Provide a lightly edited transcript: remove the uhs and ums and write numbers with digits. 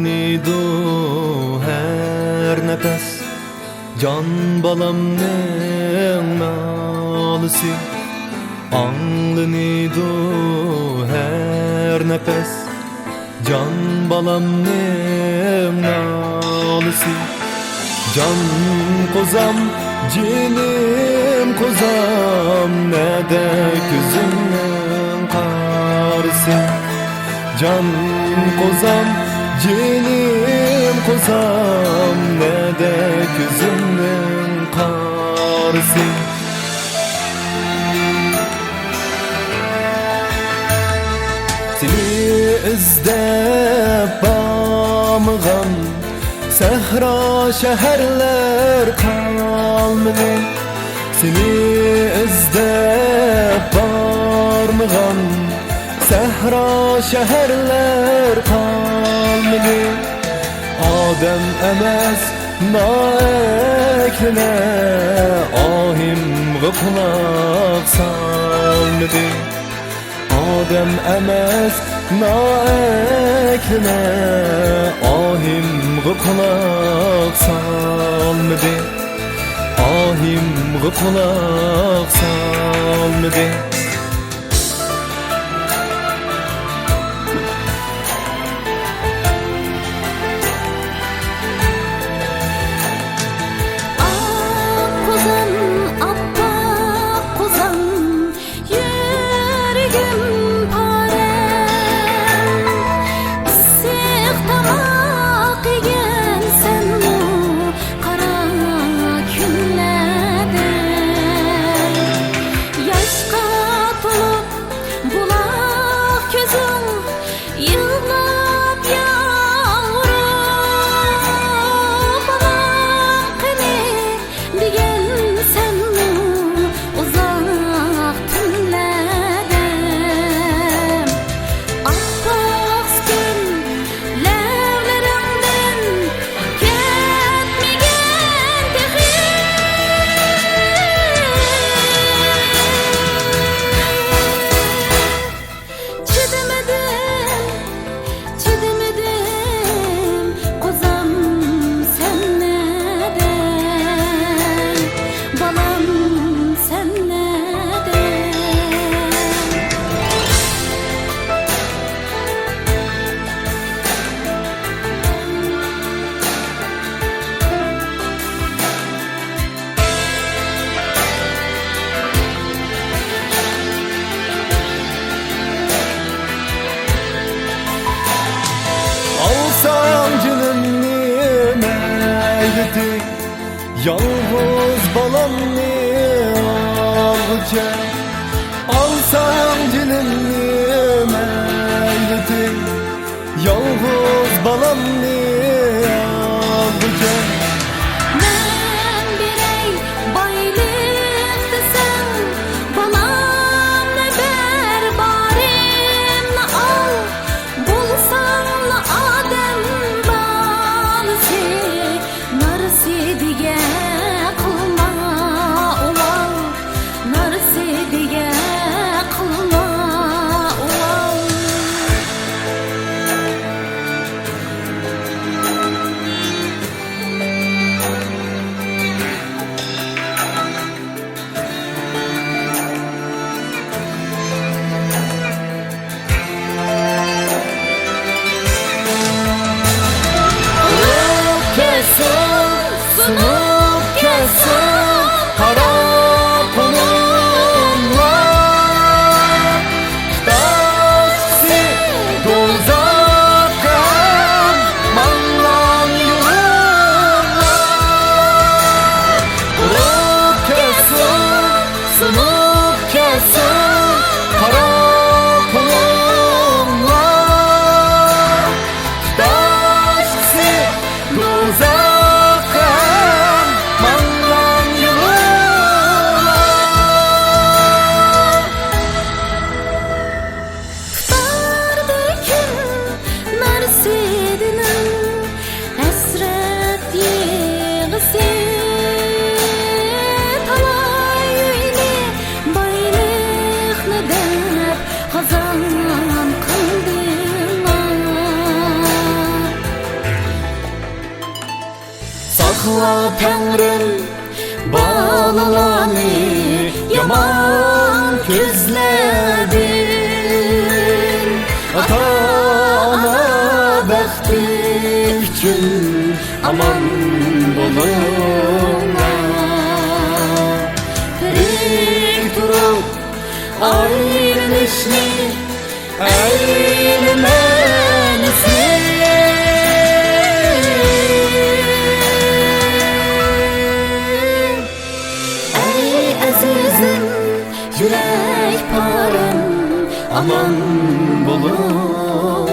Anglanidu her nefes can balamning nalısı. Anglanidu her nefes can balamning nalısı. Can kozam, cinim kozam, ne de gözümün karısı. Can kozam, cinim kozam, ne de gözümün karısı. Seni izlep bağmıgan sehra şehirler kalmadı. Seni izlep bağmıgan sehra şehirler kalmadı. Adem emes naekline ahim gıplak salmadı. Adem emes naekline ahim gıplak salmadı. Ahim gıplak salmadı. Yalnız balamni ağlıca alsam cilimni meyleti. Yalnız balamni ağlıca men birey baylık desem balam ne ber barimni al. Bulsanla Adem balısı narısı dige kılma uval. Narısı dige kılma uval. Tanrım balalarını yaman közledin. Ata-ana bəxti üçün aman bolunlar. Dik durup ayrılışını eylemelisin. Ey azizim, yürek parem aman bolun.